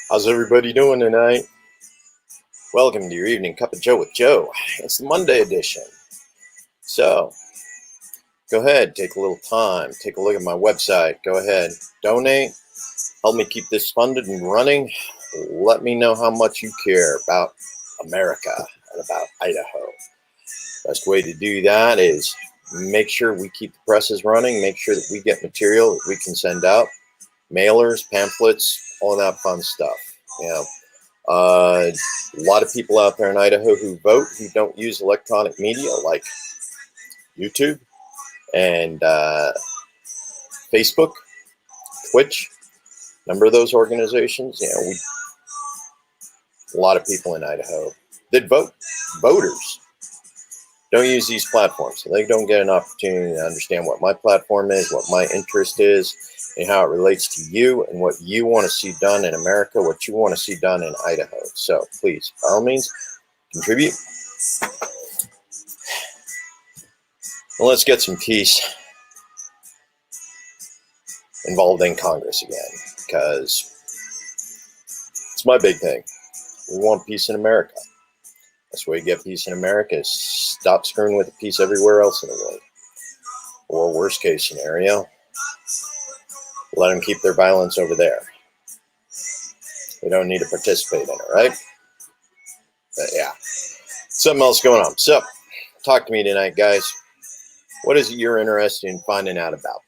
How's everybody doing tonight? Welcome to your evening cup of Joe with Joe. It's the Monday edition. So, go ahead, take a little time, take a look at my website. Go ahead, donate, help me keep this funded and running. Let me know how much you care about America and about Idaho. Best way to do that is make sure we keep the presses running, make sure that we get material that we can send out, mailers, pamphlets, all that fun stuff. A lot of people out there in Idaho who vote who don't use electronic media like YouTube and Facebook, Twitch. Number of those organizations, a lot of people in Idaho that vote, voters, don't use these platforms. So they don't get an opportunity to understand what my platform is, what my interest is, and how it relates to you and what you want to see done in America, what you want to see done in Idaho. So please, by all means, contribute. And let's get some peace involved in Congress again, because it's my big thing. We want peace in America. That's the way you get peace in America is stop screwing with the peace everywhere else in the world. Or worst case scenario, let them keep their violence over there. We don't need to participate in it, right? But yeah, something else going on. So, talk to me tonight, guys. What is it you're interested in finding out about?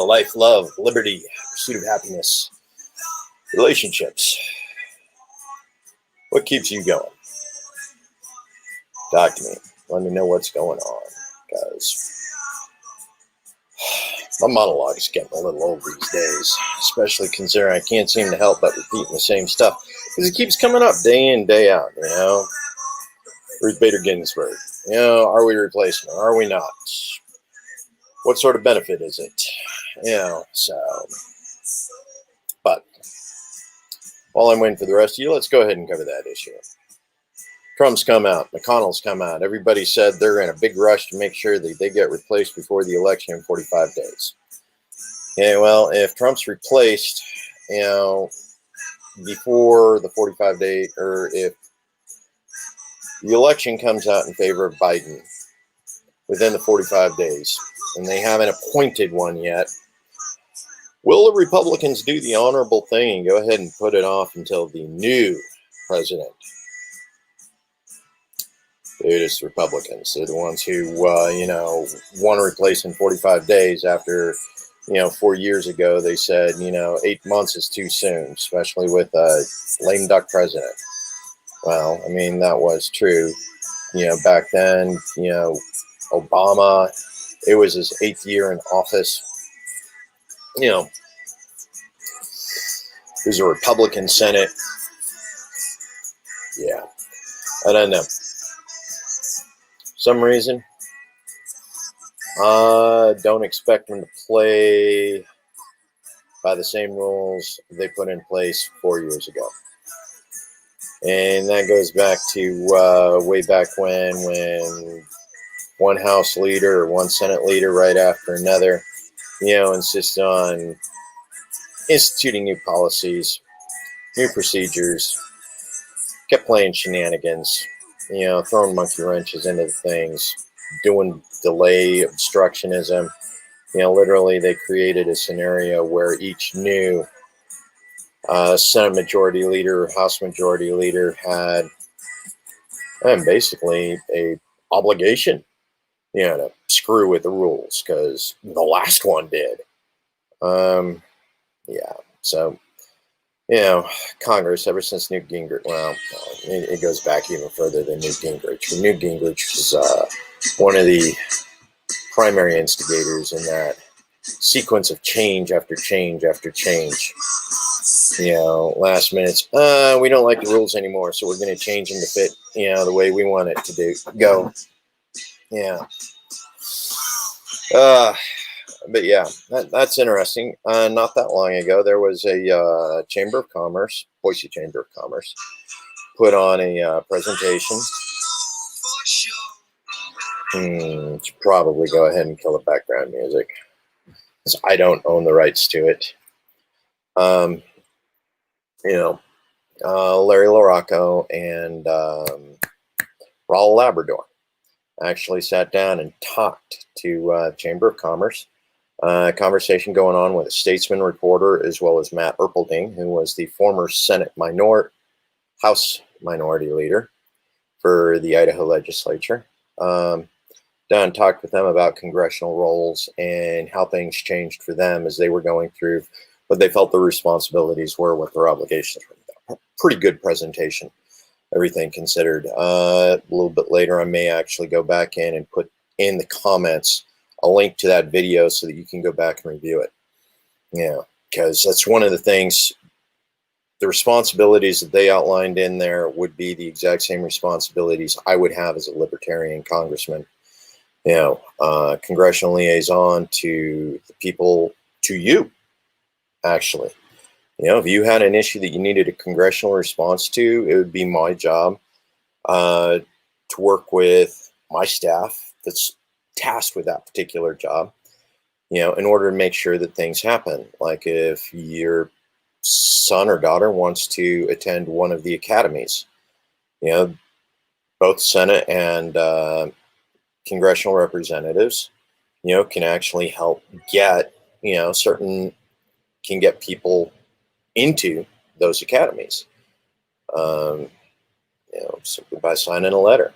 Life, love, liberty, pursuit of happiness, relationships. What keeps you going? Talk to me. Let me know what's going on, because my monologue is getting a little old these days, especially considering I can't seem to help but repeating the same stuff, because it keeps coming up day in, day out, Ruth Bader Ginsburg, are we replacing her? Are we not? What sort of benefit is it? But while I'm waiting for the rest of you, let's go ahead and cover that issue. Trump's come out, McConnell's come out. Everybody said they're in a big rush to make sure that they get replaced before the election in 45 days. Well, if Trump's replaced, before the 45 day, or if the election comes out in favor of Biden within the 45 days, and they haven't appointed one yet, will the Republicans do the honorable thing and go ahead and put it off until the new president? It is Republicans. They're the ones who, want to replace in 45 days after, 4 years ago, they said, 8 months is too soon, especially with a lame duck president. Well, that was true. Back then, Obama, it was his 8th year in office. It was a Republican Senate. Yeah, I don't know. Some reason, don't expect them to play by the same rules they put in place 4 years ago. And that goes back to way back when one House leader or one Senate leader right after another, insisted on instituting new policies, new procedures, kept playing shenanigans, throwing monkey wrenches into the things, doing delay obstructionism. Literally they created a scenario where each new Senate Majority Leader, House Majority Leader had basically a obligation, to screw with the rules, because the last one did. So, Congress, ever since Newt Gingrich, well, it goes back even further than Newt Gingrich. Newt Gingrich was one of the primary instigators in that sequence of change after change after change. Last minute, we don't like the rules anymore, so we're going to change them to fit, the way we want it to go. But yeah, that's interesting. Not that long ago, there was a Chamber of Commerce, Boise Chamber of Commerce, put on a presentation. Should probably go ahead and kill the background music, because I don't own the rights to it. you know, Larry LaRocco and Raul Labrador actually sat down and talked to Chamber of Commerce. Conversation going on with a Statesman reporter as well as Matt Erpelding, who was the former House Minority Leader for the Idaho legislature. Down and talked with them about congressional roles and how things changed for them as they were going through what they felt their responsibilities were, what their obligations were. Pretty good presentation, everything considered. A little bit later, I may actually go back in and put in the comments a link to that video so that you can go back and review it. Yeah, because that's one of the things. The responsibilities that they outlined in there would be the exact same responsibilities I would have as a Libertarian congressman. You know, congressional liaison to the people, to you, actually. You know, if you had an issue that you needed a congressional response to, it would be my job to work with my staff that's tasked with that particular job, you know, in order to make sure that things happen. Like if your son or daughter wants to attend one of the academies, you know, both Senate and congressional representatives, you know, can actually help get, you know, can get people into those academies, you know, simply by signing a letter.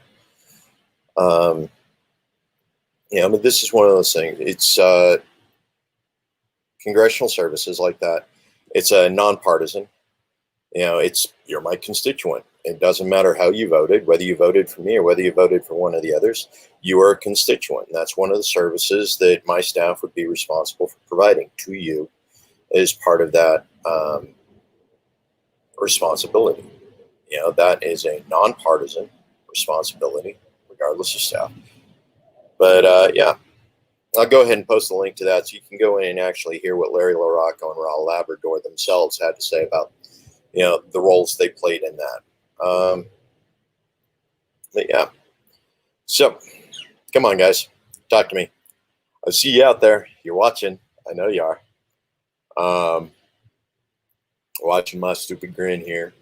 You know, but this is one of those things. It's congressional services like that. It's a nonpartisan. You know, you're my constituent. It doesn't matter how you voted, whether you voted for me or whether you voted for one of the others. You are a constituent. And that's one of the services that my staff would be responsible for providing to you as part of that responsibility. You know, that is a nonpartisan responsibility, regardless of staff. But yeah, I'll go ahead and post a link to that so you can go in and actually hear what Larry LaRocco and Raul Labrador themselves had to say about, you know, the roles they played in that. But yeah, so come on, guys, talk to me. I see you out there. You're watching. I know you are. Watching my stupid grin here,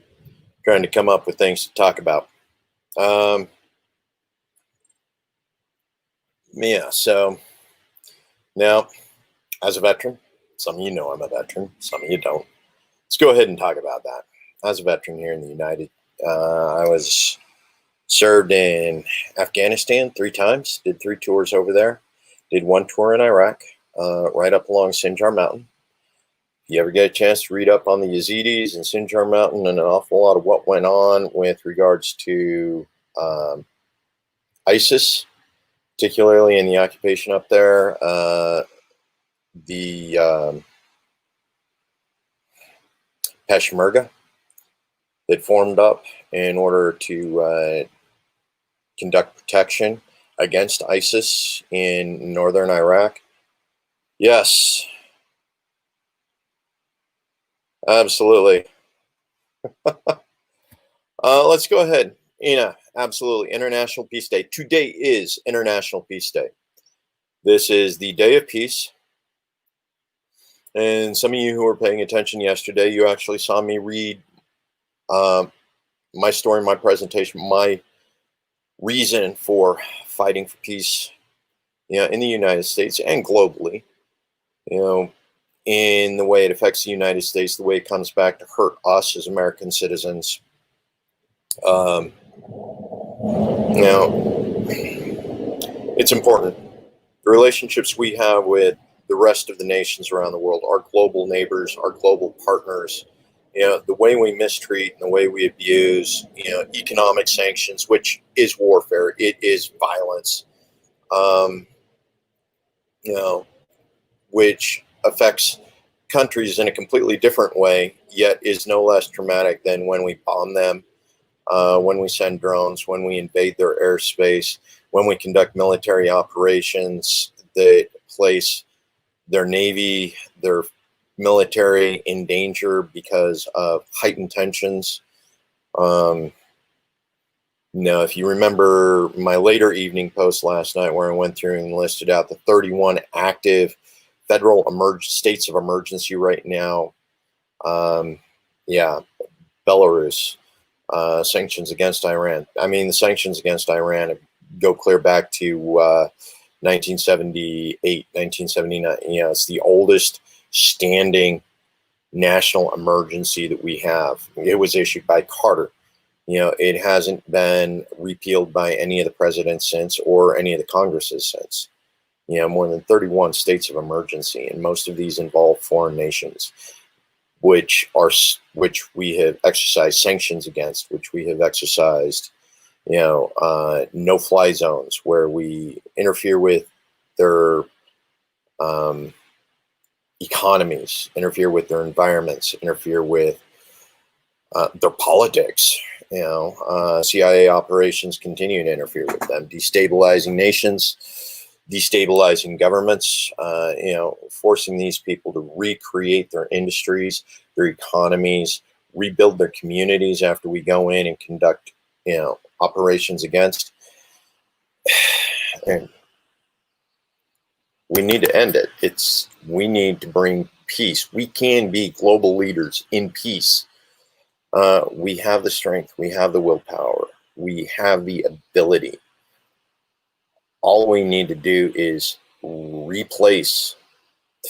trying to come up with things to talk about. Yeah, so now, as a veteran, some of you know I'm a veteran, some of you don't. Let's go ahead and talk about that. As a veteran here in the United, I was served in Afghanistan 3 times, did 3 tours over there, did 1 tour in Iraq, right up along Sinjar Mountain. If you ever get a chance to read up on the Yazidis and Sinjar Mountain and an awful lot of what went on with regards to ISIS, particularly in the occupation up there, the Peshmerga that formed up in order to conduct protection against ISIS in northern Iraq. Yes, absolutely. Let's go ahead. Absolutely. International Peace Day. Today is International Peace Day. This is the day of peace. And some of you who were paying attention yesterday, you actually saw me read my story, my presentation, my reason for fighting for peace, you know, in the United States and globally, you know, in the way it affects the United States, the way it comes back to hurt us as American citizens. Now, it's important. The relationships we have with the rest of the nations around the world, our global neighbors, our global partners, you know, the way we mistreat and the way we abuse, you know, economic sanctions, which is warfare, it is violence, you know, which affects countries in a completely different way, yet is no less traumatic than when we bomb them, when we send drones, when we invade their airspace, when we conduct military operations that place their navy, their military in danger because of heightened tensions. Now, if you remember my later evening post last night where I went through and listed out the 31 active federal states of emergency right now, Yeah, Belarus, sanctions against Iran. I mean, the sanctions against Iran go clear back to 1978, 1979. You know, it's the oldest standing national emergency that we have. It was issued by Carter. You know, it hasn't been repealed by any of the presidents since, or any of the Congresses since. You know, more than 31 states of emergency, and most of these involve foreign nations, which we have exercised sanctions against, which we have exercised, you know, no-fly zones where we interfere with their economies, interfere with their environments, interfere with their politics. You know, CIA operations continue to interfere with them, destabilizing nations, destabilizing governments, you know, forcing these people to recreate their industries, their economies, rebuild their communities after we go in and conduct, you know, operations against. And we need to end it. We need to bring peace. We can be global leaders in peace. We have the strength. We have the willpower. We have the ability. All we need to do is replace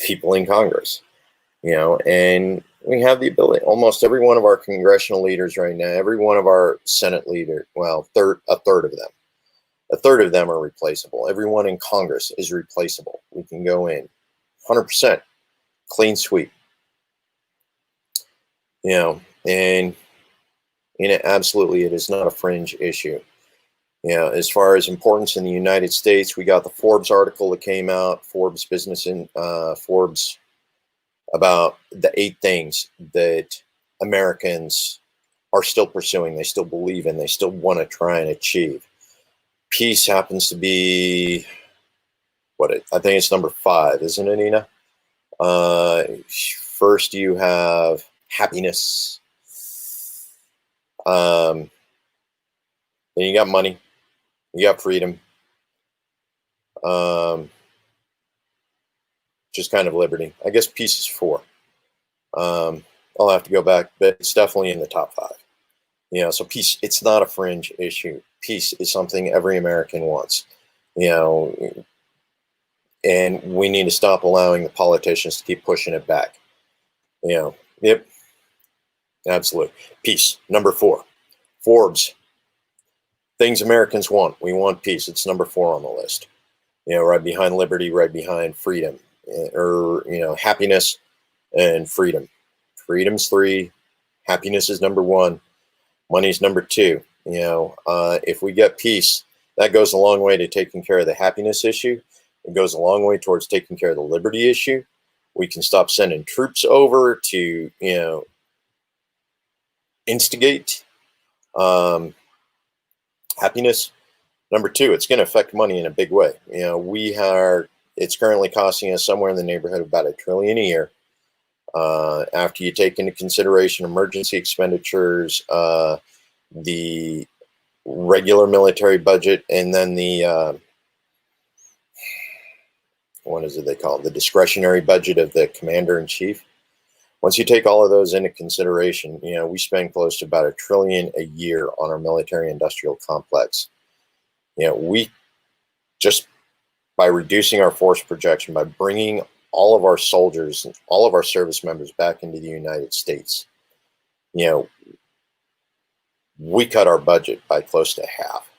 people in Congress, you know, and we have the ability. Almost every one of our congressional leaders right now, every one of our Senate leaders, well, a third of them are replaceable. Everyone in Congress is replaceable. We can go in 100% clean sweep, you know, and absolutely, it is not a fringe issue. You know, as far as importance in the United States, we got the Forbes article that came out, Forbes Forbes, about the 8 things that Americans are still pursuing, they still believe in, they still want to try and achieve. Peace happens to be, I think it's number 5, isn't it, Nina? First, you have happiness. Then you got money. You got freedom. Just kind of liberty. I guess peace is 4. I'll have to go back, but it's definitely in the top 5. You know, so peace, it's not a fringe issue. Peace is something every American wants, you know, and we need to stop allowing the politicians to keep pushing it back. You know, yep, absolutely. Peace, number 4. Forbes, things Americans want. We want peace. It's number 4 on the list. You know, right behind liberty, right behind freedom, or, you know, happiness and freedom. Freedom's 3, happiness is number 1, money's number 2. You know, if we get peace, that goes a long way to taking care of the happiness issue. It goes a long way towards taking care of the liberty issue. We can stop sending troops over to, you know, instigate. Happiness, number 2, it's going to affect money in a big way. You know, it's currently costing us somewhere in the neighborhood of about $1 trillion a year. After you take into consideration emergency expenditures, the regular military budget, and then the, what is it they call it? The discretionary budget of the commander-in-chief. Once you take all of those into consideration, you know, we spend close to about $1 trillion a year on our military-industrial complex. You know, we just, by reducing our force projection, by bringing all of our soldiers and all of our service members back into the United States, you know, we cut our budget by close to half.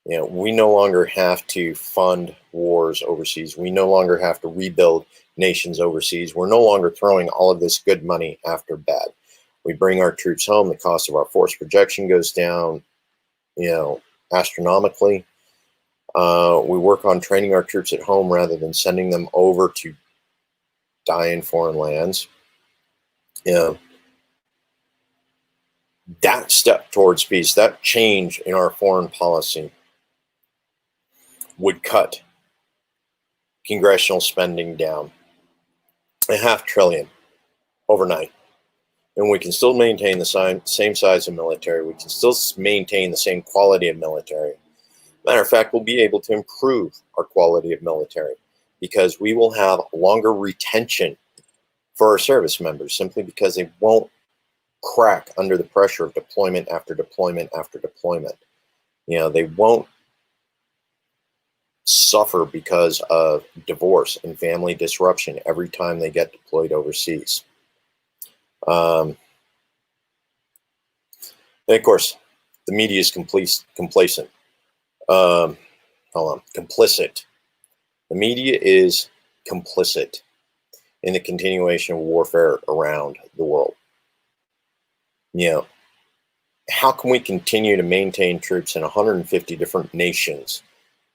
You know, we no longer have to fund wars overseas. We no longer have to rebuild nations overseas. We're no longer throwing all of this good money after bad. We bring our troops home. The cost of our force projection goes down, you know, astronomically. We work on training our troops at home rather than sending them over to die in foreign lands. You know, that step towards peace, that change in our foreign policy, would cut congressional spending down $500 billion overnight. And we can still maintain the same size of military. We can still maintain the same quality of military. Matter of fact, we'll be able to improve our quality of military because we will have longer retention for our service members, simply because they won't crack under the pressure of deployment after deployment after deployment. They won't suffer because of divorce and family disruption every time they get deployed overseas. And of course, the media is complacent. Complicit. The media is complicit in the continuation of warfare around the world. How can we continue to maintain troops in 150 different nations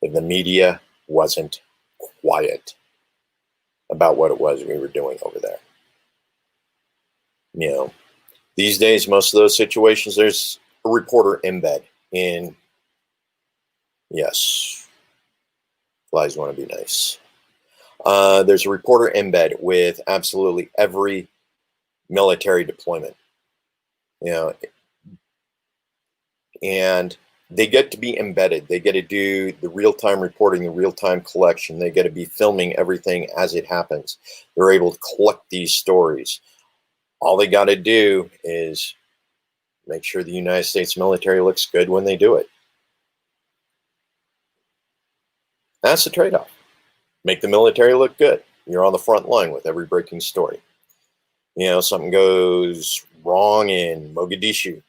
if the media wasn't quiet about what it was we were doing over there? These days, most of those situations, there's a reporter embed in, yes, flies want to be nice. There's a reporter embed with absolutely every military deployment, and they get to be embedded. They get to do the real-time reporting, the real-time collection. They get to be filming everything as it happens. They're able to collect these stories. All they got to do is make sure the United States military looks good when they do it. That's the trade-off. Make the military look good. You're on the front line with every breaking story. Something goes wrong in Mogadishu.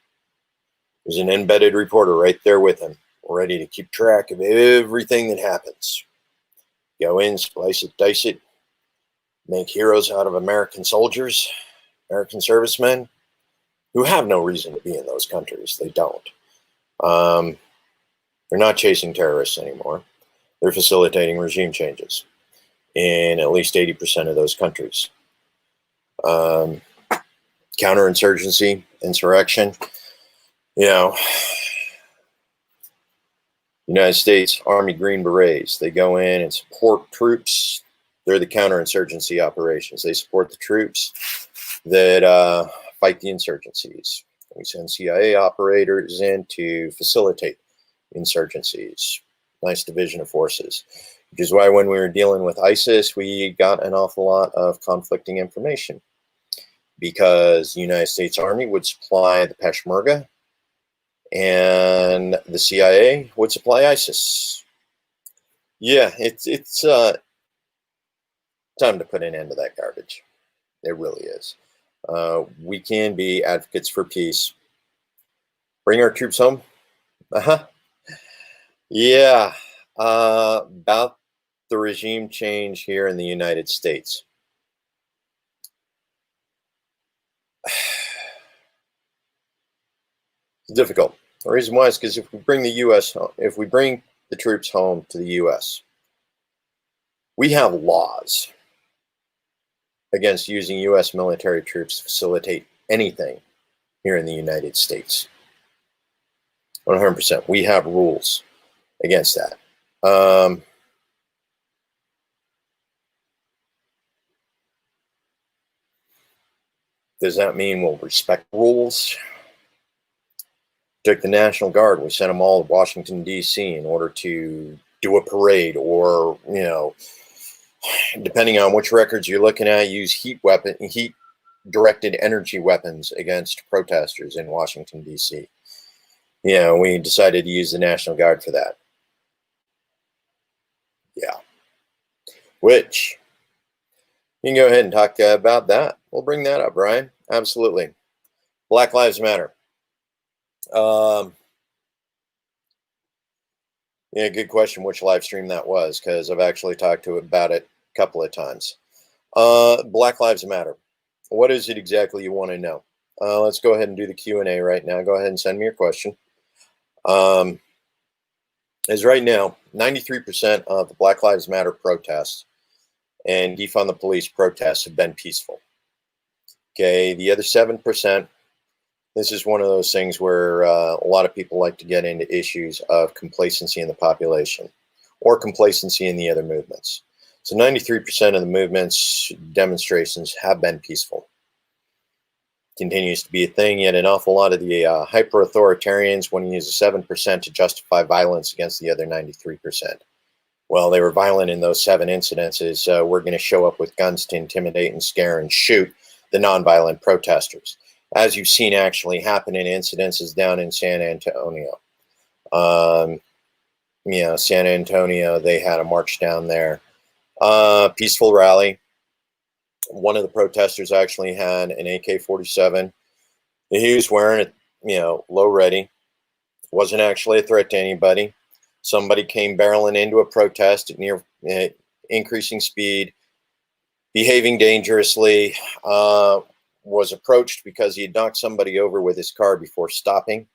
There's an embedded reporter right there with him, ready to keep track of everything that happens. Go in, slice it, dice it, make heroes out of American soldiers, American servicemen, who have no reason to be in those countries. They don't. They're not chasing terrorists anymore. They're facilitating regime changes in at least 80% of those countries. Counterinsurgency, insurrection. United States Army Green Berets, they go in and support troops. They're the counterinsurgency operations. They support the troops that fight the insurgencies. We send CIA operators in to facilitate insurgencies. Nice division of forces, which is why when we were dealing with ISIS, we got an awful lot of conflicting information, because the United States Army would supply the Peshmerga and the CIA would supply ISIS. Yeah, it's time to put an end to that garbage. It really is. We can be advocates for peace. Bring our troops home. Yeah, about the regime change here in the United States. It's difficult. The reason why is because if we bring the troops home to the U.S., we have laws against using U.S. military troops to facilitate anything here in the United States. 100%. We have rules against that. Does that mean we'll respect rules? Took the National Guard. We sent them all to Washington, D.C. in order to do a parade, or, depending on which records you're looking at, use heat-directed energy weapons against protesters in Washington, D.C. We decided to use the National Guard for that. Yeah. Which, you can go ahead and talk about that. We'll bring that up, Brian. Absolutely. Black Lives Matter. Yeah, good question which live stream that was, because I've actually talked about it a couple of times. Black Lives Matter. What is it exactly you want to know? Let's go ahead and do the Q&A right now. Go ahead and send me your question. As right now, 93% of the Black Lives Matter protests and defund the police protests have been peaceful. Okay, the other 7%, this is one of those things where a lot of people like to get into issues of complacency in the population or complacency in the other movements. So 93% of the movements, demonstrations have been peaceful. Continues to be a thing, yet an awful lot of the hyper-authoritarians want to use the 7% to justify violence against the other 93%. Well, they were violent in those 7 incidences, so we're going to show up with guns to intimidate and scare and shoot the nonviolent protesters. as you've seen actually happen in incidences down in San Antonio. San Antonio, they had a march down there. Peaceful rally. One of the protesters actually had an AK-47. He was wearing it, low ready. Wasn't actually a threat to anybody. Somebody came barreling into a protest at near increasing speed, behaving dangerously, was approached because he had knocked somebody over with his car before stopping.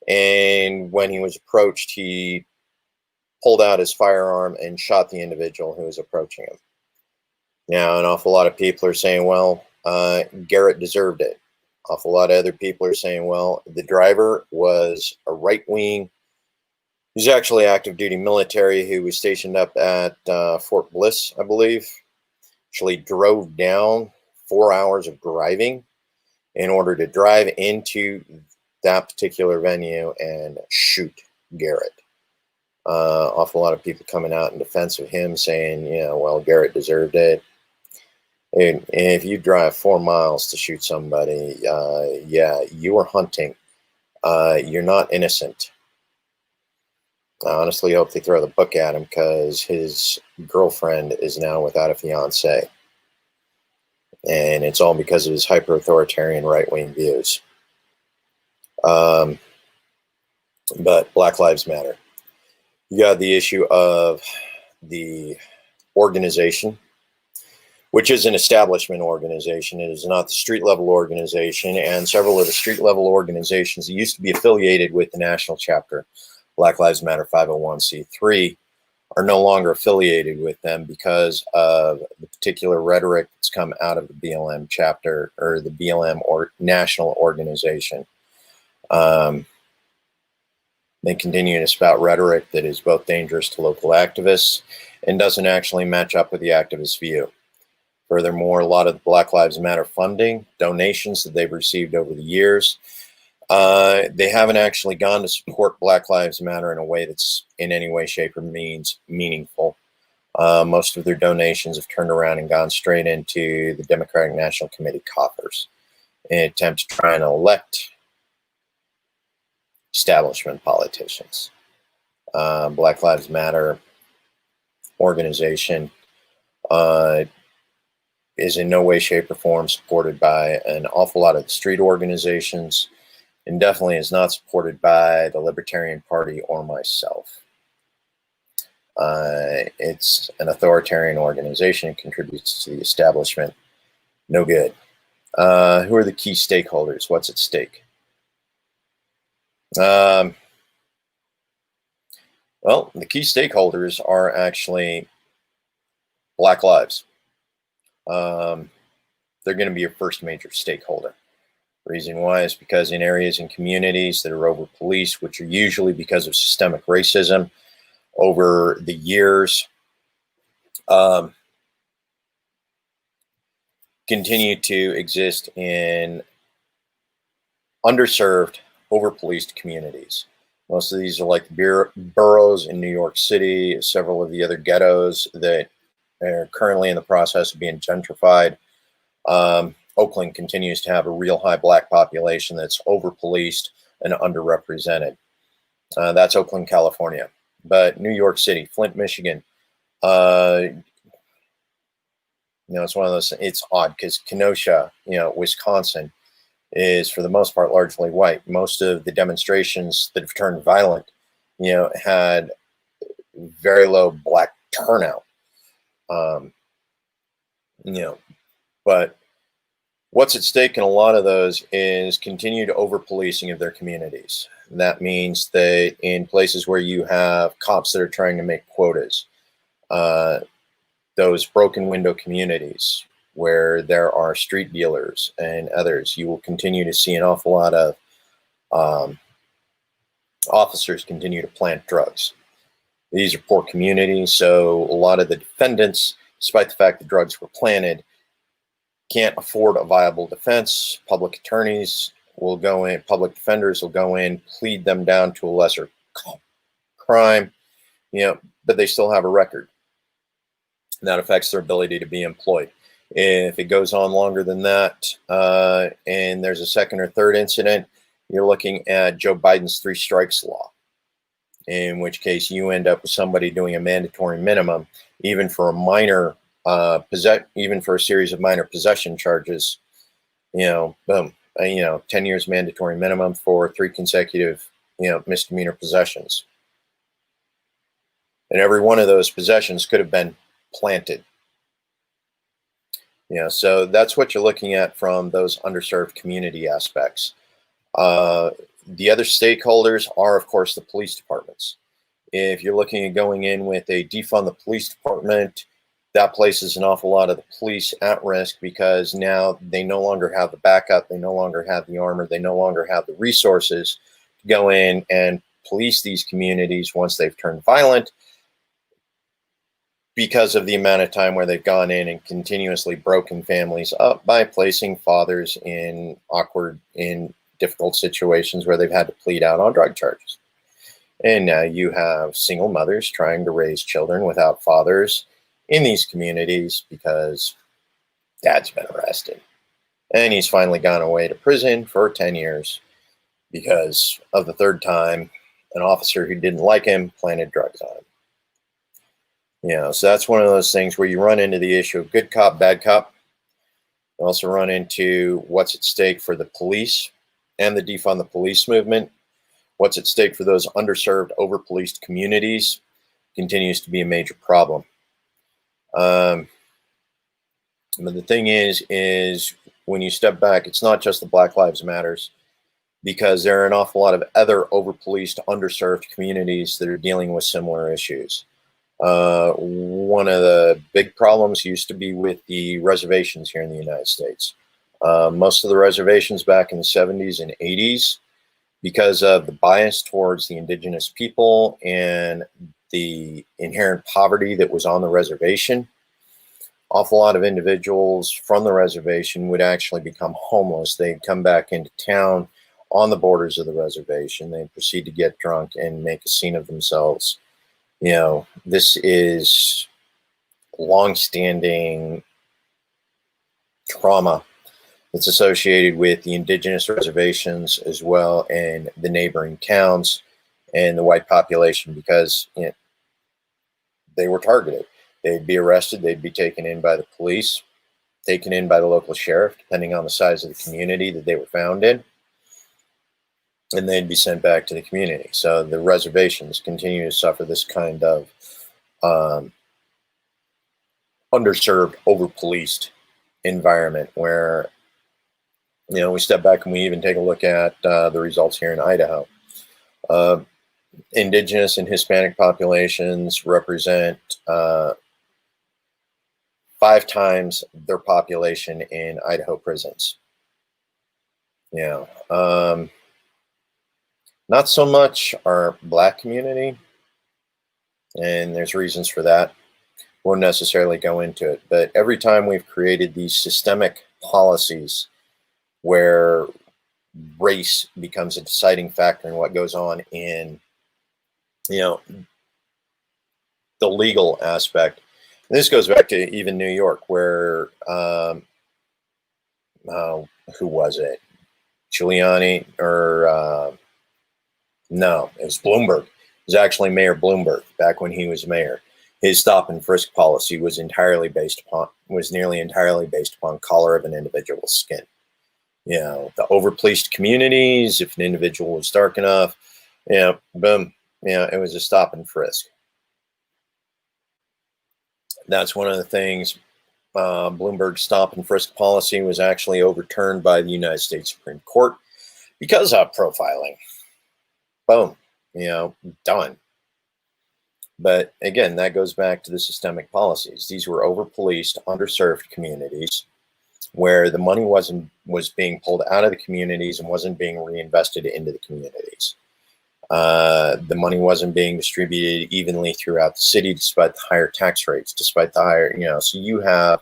And when he was approached, he pulled out his firearm and shot the individual who was approaching him. Now, an awful lot of people are saying, well, Garrett deserved it. Awful lot of other people are saying, well, the driver was a right-wing. He's actually active duty military who was stationed up at Fort Bliss, I believe. Actually drove down 4 hours of driving in order to drive into that particular venue and shoot Garrett. Awful lot of people coming out in defense of him saying, well, Garrett deserved it. And if you drive 4 miles to shoot somebody, yeah, you were hunting. You're not innocent. I honestly hope they throw the book at him because his girlfriend is now without a fiance. And it's all because of his hyper-authoritarian right-wing views. But Black Lives Matter. You got the issue of the organization, which is an establishment organization. It is not the street-level organization, and several of the street-level organizations that used to be affiliated with the national chapter, Black Lives Matter 501c3, are no longer affiliated with them because of the particular rhetoric that's come out of the BLM chapter or the BLM or national organization. They continue to spout rhetoric that is both dangerous to local activists and doesn't actually match up with the activist view. Furthermore, a lot of the Black Lives Matter funding, donations that they've received over the years, they haven't actually gone to support Black Lives Matter in a way that's in any way, shape, or means meaningful. Most of their donations have turned around and gone straight into the Democratic National Committee coffers in an attempt to try and elect establishment politicians. Black Lives Matter organization is in no way, shape, or form supported by an awful lot of the street organizations, and definitely is not supported by the Libertarian Party or myself. It's an authoritarian organization. It contributes to the establishment. No good. Who are the key stakeholders? What's at stake? Well, the key stakeholders are actually Black lives. They're going to be your first major stakeholder. Reason why is because in areas and communities that are over-policed, which are usually because of systemic racism over the years, continue to exist in underserved, over-policed communities. Most of these are like boroughs in New York City, several of the other ghettos that are currently in the process of being gentrified. Oakland continues to have a real high black population that's over-policed and underrepresented. That's Oakland, California. But New York City, Flint, Michigan, it's one of those, it's odd because Kenosha, Wisconsin, is for the most part largely white. Most of the demonstrations that have turned violent, had very low black turnout. But what's at stake in a lot of those is continued over-policing of their communities. And that means that in places where you have cops that are trying to make quotas, those broken window communities where there are street dealers and others, you will continue to see an awful lot of officers continue to plant drugs. These are poor communities, so a lot of the defendants, despite the fact that drugs were planted, can't afford a viable defense. Public attorneys will go in, public defenders will go in, plead them down to a lesser crime, but they still have a record. And that affects their ability to be employed. If it goes on longer than that, and there's a second or third incident, you're looking at Joe Biden's 3 strikes law, in which case you end up with somebody doing a mandatory minimum, even for a minor even for a series of minor possession charges. Boom, 10 years mandatory minimum for 3 consecutive, misdemeanor possessions. And every one of those possessions could have been planted. So that's what you're looking at from those underserved community aspects. The other stakeholders are, of course, the police departments. If you're looking at going in with a defund the police department, that places an awful lot of the police at risk, because now they no longer have the backup, they no longer have the armor, they no longer have the resources to go in and police these communities once they've turned violent, because of the amount of time where they've gone in and continuously broken families up by placing fathers in difficult situations where they've had to plead out on drug charges. And now you have single mothers trying to raise children without fathers in these communities because dad's been arrested. And he's finally gone away to prison for 10 years because of the third time an officer who didn't like him planted drugs on him. So that's one of those things where you run into the issue of good cop, bad cop. You also run into what's at stake for the police and the defund the police movement. What's at stake for those underserved, over-policed communities continues to be a major problem. But the thing is when you step back, it's not just the Black Lives Matters, because there are an awful lot of other over-policed, underserved communities that are dealing with similar issues. One of the big problems used to be with the reservations here in the United States. Most of the reservations back in the 70s and 80s, because of the bias towards the indigenous people and the inherent poverty that was on the reservation, awful lot of individuals from the reservation would actually become homeless. They'd come back into town on the borders of the reservation. They'd proceed to get drunk and make a scene of themselves. This is long-standing trauma that's associated with the indigenous reservations as well, and the neighboring towns and the white population, because they were targeted. They'd be arrested, they'd be taken in by the police, taken in by the local sheriff, depending on the size of the community that they were found in, and they'd be sent back to the community. So the reservations continue to suffer this kind of underserved, over-policed environment where, we step back and we even take a look at the results here in Idaho. Indigenous and Hispanic populations represent 5 times their population in Idaho prisons. Not so much our Black community, and there's reasons for that. Won't necessarily go into it, but every time we've created these systemic policies where race becomes a deciding factor in what goes on in, the legal aspect. And this goes back to even New York, where, who was it? Giuliani, or no, it was Bloomberg. It was actually Mayor Bloomberg back when he was mayor. His stop and frisk policy was nearly entirely based upon color of an individual's skin. The over-policed communities, if an individual was dark enough, boom, it was a stop and frisk. That's one of the things. Bloomberg's stop and frisk policy was actually overturned by the United States Supreme Court because of profiling. Boom, done. But again, that goes back to the systemic policies. These were over-policed, underserved communities where the money was being pulled out of the communities and wasn't being reinvested into the communities. The money wasn't being distributed evenly throughout the city, despite the higher tax rates, despite the higher, so you have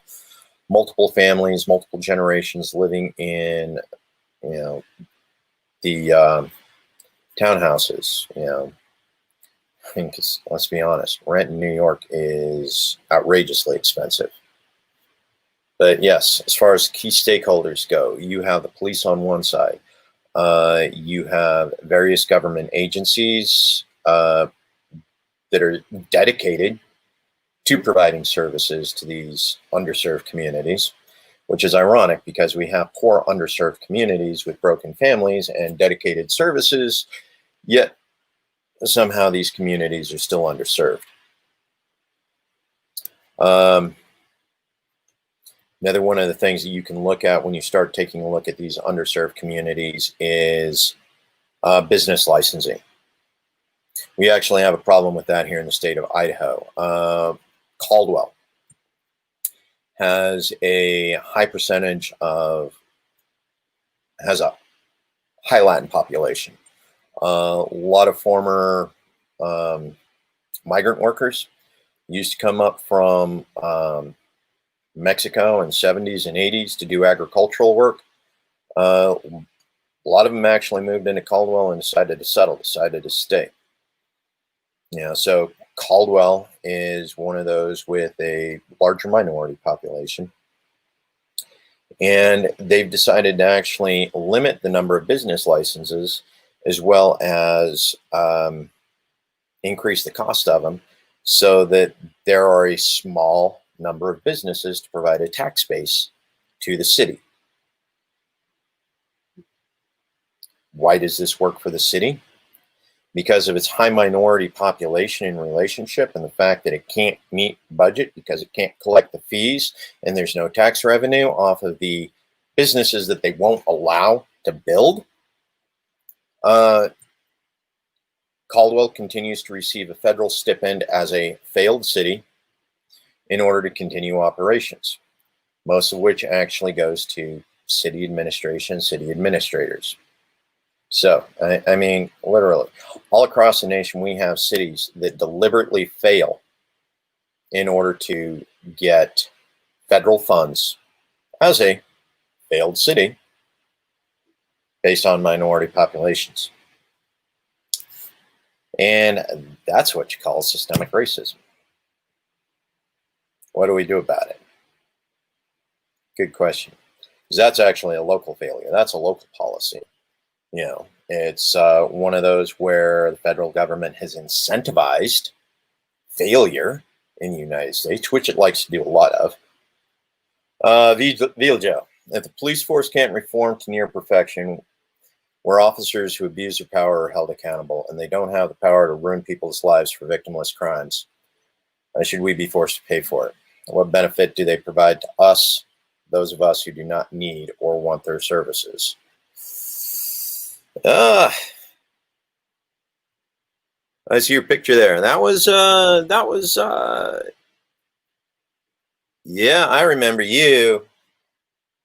multiple families, multiple generations living in, the townhouses, I think, let's be honest, rent in New York is outrageously expensive. But yes, as far as key stakeholders go, you have the police on one side. You have various government agencies that are dedicated to providing services to these underserved communities, which is ironic because we have poor underserved communities with broken families and dedicated services, yet somehow these communities are still underserved. Another one of the things that you can look at when you start taking a look at these underserved communities is business licensing. We actually have a problem with that here in the state of Idaho. Caldwell has a high percentage of, has a high Latin population. A lot of former migrant workers used to come up from Mexico in the 70s and 80s to do agricultural work. A lot of them actually moved into Caldwell and decided to settle, decided to stay. So Caldwell is one of those with a larger minority population. And they've decided to actually limit the number of business licenses as well as increase the cost of them so that there are a small number of businesses to provide a tax base to the city. Why does this work for the city? Because of its high minority population and relationship and the fact that it can't meet budget because it can't collect the fees and there's no tax revenue off of the businesses that they won't allow to build. Caldwell continues to receive a federal stipend as a failed city in order to continue operations, most of which actually goes to city administration, city administrators. So, I mean, literally, all across the nation, we have cities that deliberately fail in order to get federal funds as a failed city based on minority populations. And that's what you call systemic racism. What do we do about it? Good question. Because that's actually a local failure. That's a local policy. It's one of those where the federal government has incentivized failure in the United States, which it likes to do a lot of. Viljo, if the police force can't reform to near perfection, where officers who abuse their power are held accountable and they don't have the power to ruin people's lives for victimless crimes, should we be forced to pay for it? What benefit do they provide to us, those of us who do not need or want their services? I see your picture there. That was, yeah, I remember you.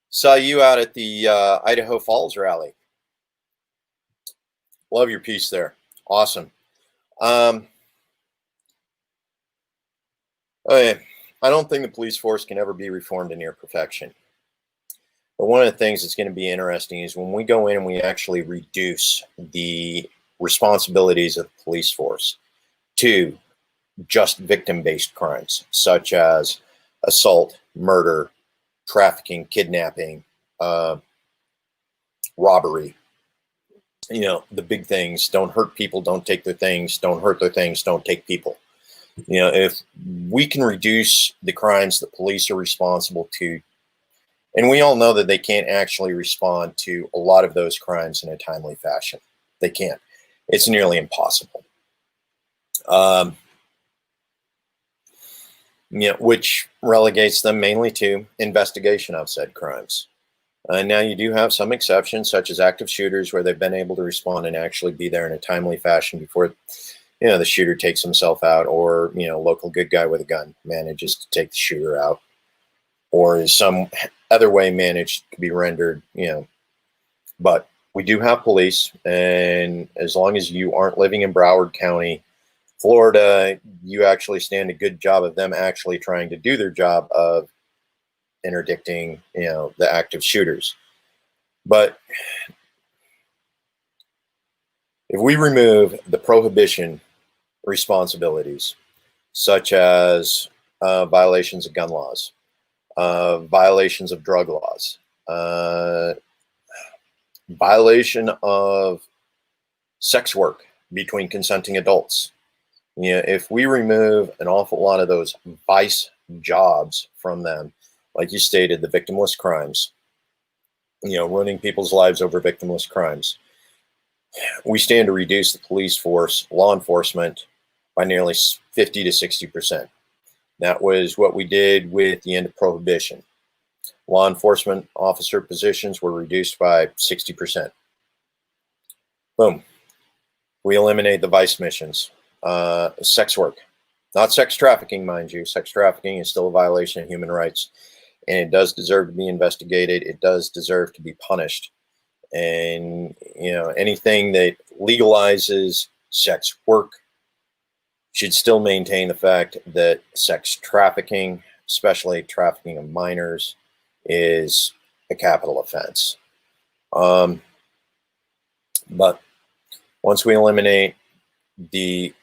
Saw you out at the Idaho Falls rally. Love your piece there. Awesome. Oh yeah. I don't think the police force can ever be reformed to near perfection. But one of the things that's going to be interesting is when we go in and we actually reduce the responsibilities of the police force to just victim-based crimes, such as assault, murder, trafficking, kidnapping, robbery. The big things: don't hurt people, don't take their things, don't hurt their things, don't take people. If we can reduce the crimes that police are responsible to, and we all know that they can't actually respond to a lot of those crimes in a timely fashion. They can't. It's nearly impossible. Which relegates them mainly to investigation of said crimes. Now you do have some exceptions, such as active shooters, where they've been able to respond and actually be there in a timely fashion before, the shooter takes himself out, or, local good guy with a gun manages to take the shooter out, or is some other way managed to be rendered, But we do have police, and as long as you aren't living in Broward County, Florida, you actually stand a good job of them actually trying to do their job of interdicting, the active shooters. But if we remove the prohibition responsibilities, such as violations of gun laws, violations of drug laws, violation of sex work between consenting adults. If we remove an awful lot of those vice jobs from them, like you stated, the victimless crimes, ruining people's lives over victimless crimes, we stand to reduce the police force, law enforcement, by nearly 50 to 60%. That was what we did with the end of Prohibition. Law enforcement officer positions were reduced by 60%. Boom. We eliminate the vice missions. Sex work, not sex trafficking, mind you. Sex trafficking is still a violation of human rights, and it does deserve to be investigated. It does deserve to be punished. And, anything that legalizes sex work should still maintain the fact that sex trafficking, especially trafficking of minors, is a capital offense. But once we eliminate the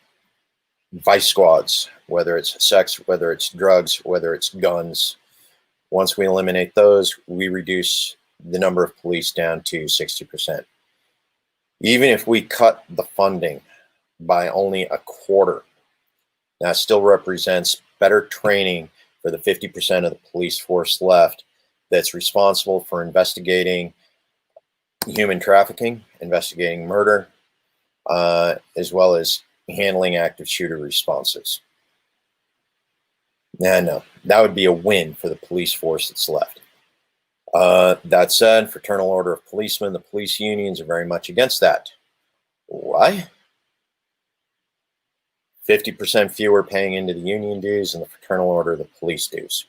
vice squads, whether it's sex, whether it's drugs, whether it's guns, once we eliminate those, we reduce the number of police down to 60%. Even if we cut the funding by only a quarter, that still represents better training for the 50% of the police force left that's responsible for investigating human trafficking, investigating murder, as well as handling active shooter responses. No, that would be a win for the police force that's left. That said, Fraternal Order of Policemen, the police unions are very much against that. Why? 50% fewer paying into the union dues and the Fraternal Order of the Police dues.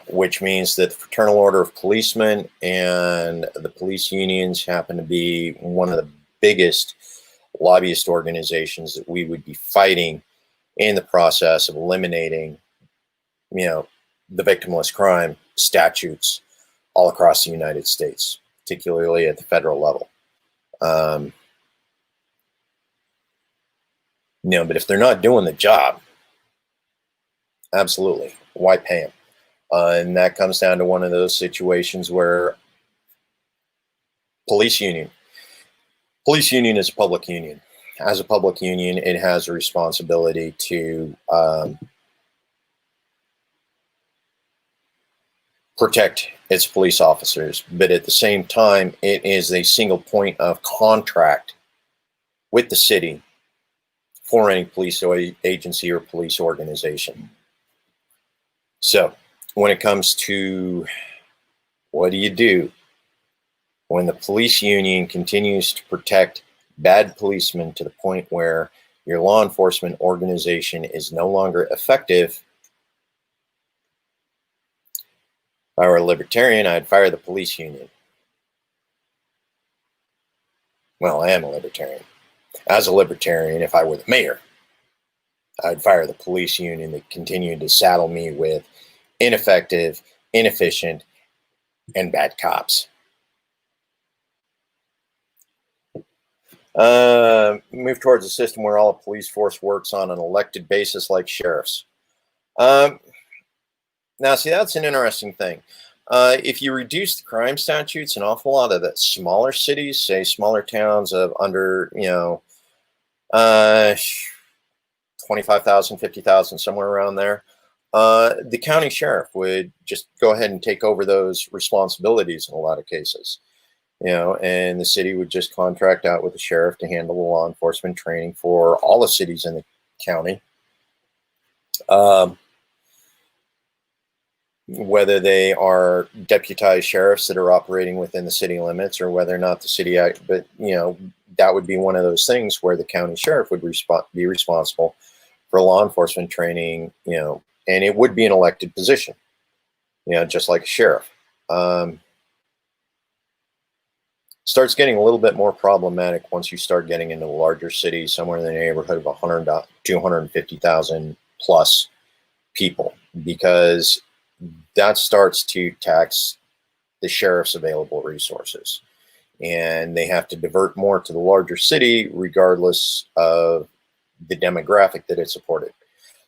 Which means that the Fraternal Order of Policemen and the police unions happen to be one of the biggest lobbyist organizations that we would be fighting in the process of eliminating, the victimless crime statutes all across the United States, particularly at the federal level. But if they're not doing the job, absolutely, why pay them? And that comes down to one of those situations where police union is a public union. As a public union, it has a responsibility to protect its police officers, but at the same time, it is a single point of contract with the city for any police agency or police organization. So when it comes to what do you do when the police union continues to protect bad policemen to the point where your law enforcement organization is no longer effective? If I were a libertarian, I'd fire the police union. Well, I am a libertarian. As a libertarian, if I were the mayor, I'd fire the police union that continued to saddle me with ineffective, inefficient, and bad cops. Move towards a system where all a police force works on an elected basis like sheriffs. Now, see, that's an interesting thing. If you reduce the crime statutes, an awful lot of the smaller cities, say smaller towns of under, 25,000, 50,000, somewhere around there, the county sheriff would just go ahead and take over those responsibilities in a lot of cases. And the city would just contract out with the sheriff to handle the law enforcement training for all the cities in the county. Whether they are deputized sheriffs that are operating within the city limits or whether or not the city, but that would be one of those things where the county sheriff would be responsible for law enforcement training, and it would be an elected position, just like a sheriff. Starts getting a little bit more problematic once you start getting into larger cities, somewhere in the neighborhood of 100 to 250,000 plus people, because that starts to tax the sheriff's available resources. And they have to divert more to the larger city regardless of the demographic that it supported.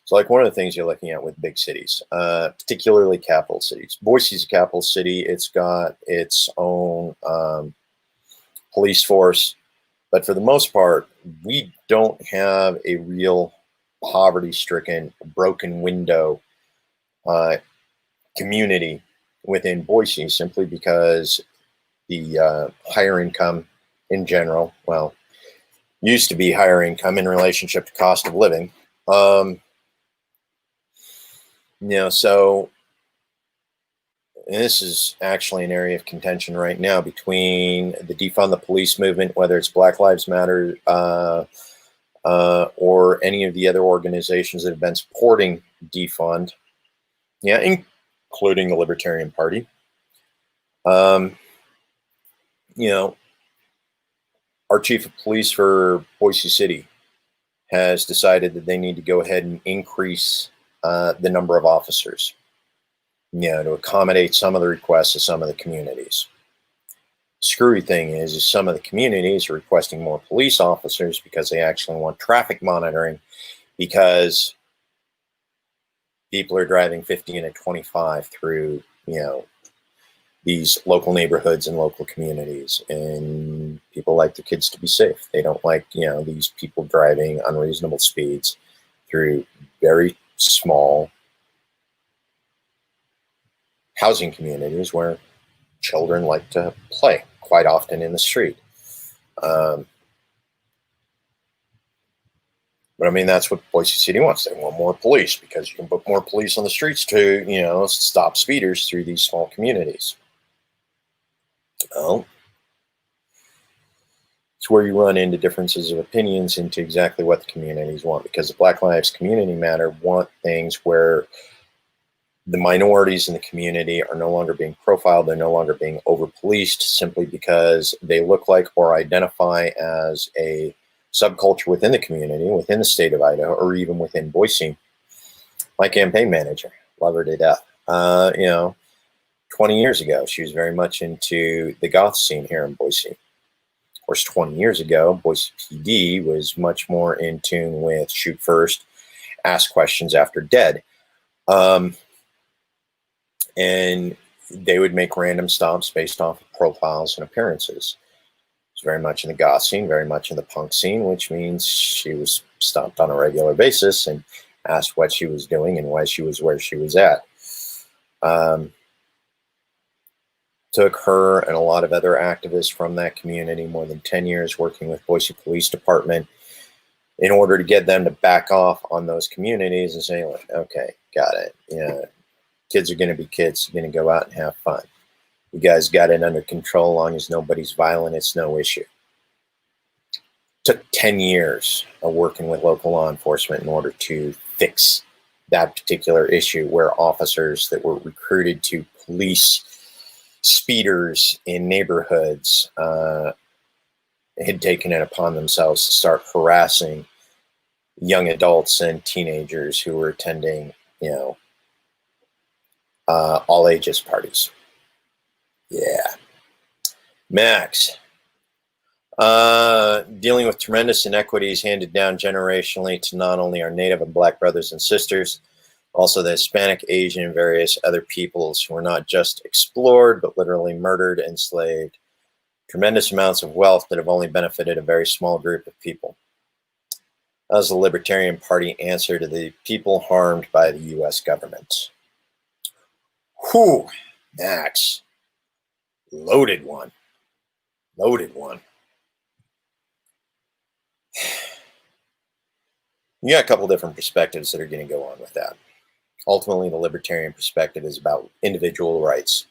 So like one of the things you're looking at with big cities, particularly capital cities. Boise's a capital city. It's got its own police force. But for the most part, we don't have a real poverty-stricken, broken window community within Boise, simply because the higher income in general, well, used to be higher income in relationship to cost of living. So and this is actually an area of contention right now between the defund the police movement, whether it's Black Lives Matter or any of the other organizations that have been supporting defund, including the Libertarian Party. Our chief of police for Boise City has decided that they need to go ahead and increase the number of officers, to accommodate some of the requests of some of the communities. Screwy thing is some of the communities are requesting more police officers because they actually want traffic monitoring, because people are driving 50 and a 25 through, these local neighborhoods and local communities, and people like their kids to be safe. They don't like, these people driving unreasonable speeds through very small housing communities where children like to play quite often in the street. But I mean, that's what Boise City wants. They want more police because you can put more police on the streets to, stop speeders through these small communities. Well, it's where you run into differences of opinions into exactly what the communities want, because the Black Lives Community Matter want things where the minorities in the community are no longer being profiled. They're no longer being over-policed simply because they look like or identify as a subculture within the community, within the state of Idaho, or even within Boise. My campaign manager, love her to death. 20 years ago, she was very much into the goth scene here in Boise. Of course, 20 years ago, Boise PD was much more in tune with shoot first, ask questions after dead. And they would make random stops based off of profiles and appearances. It was very much in the goth scene, very much in the punk scene, which means she was stopped on a regular basis and asked what she was doing and why she was where she was at. Took her and a lot of other activists from that community more than 10 years working with Boise Police Department in order to get them to back off on those communities and say, like, okay, got it. Kids are going to be kids. They're going to go out and have fun. You guys got it under control. As long as nobody's violent, it's no issue. Took 10 years of working with local law enforcement in order to fix that particular issue, where officers that were recruited to police speeders in neighborhoods had taken it upon themselves to start harassing young adults and teenagers who were attending, all ages parties. Yeah. Max. Dealing with tremendous inequities handed down generationally to not only our Native and Black brothers and sisters, also the Hispanic, Asian, and various other peoples who were not just explored, but literally murdered, enslaved. Tremendous amounts of wealth that have only benefited a very small group of people. That was the Libertarian Party answer to the people harmed by the U.S. government. Whew, Max. Loaded one. Loaded one. You got a couple different perspectives that are going to go on with that. Ultimately, the libertarian perspective is about individual rights.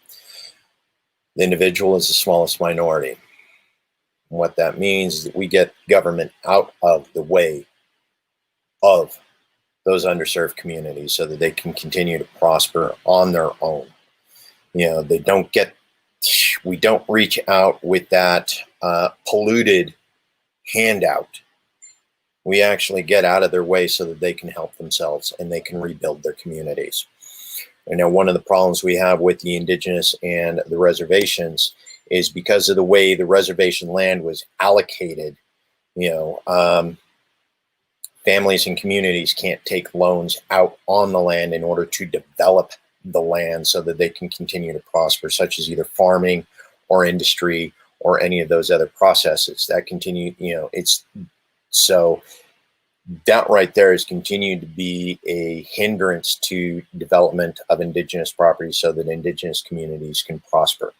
The individual is the smallest minority. And what that means is that we get government out of the way of those underserved communities so that they can continue to prosper on their own. We don't reach out with that polluted handout. We actually get out of their way so that they can help themselves and they can rebuild their communities. I know one of the problems we have with the indigenous and the reservations is because of the way the reservation land was allocated, families and communities can't take loans out on the land in order to develop the land so that they can continue to prosper, such as either farming or industry or any of those other processes that continue. It's so that right there has continued to be a hindrance to development of indigenous property so that indigenous communities can prosper.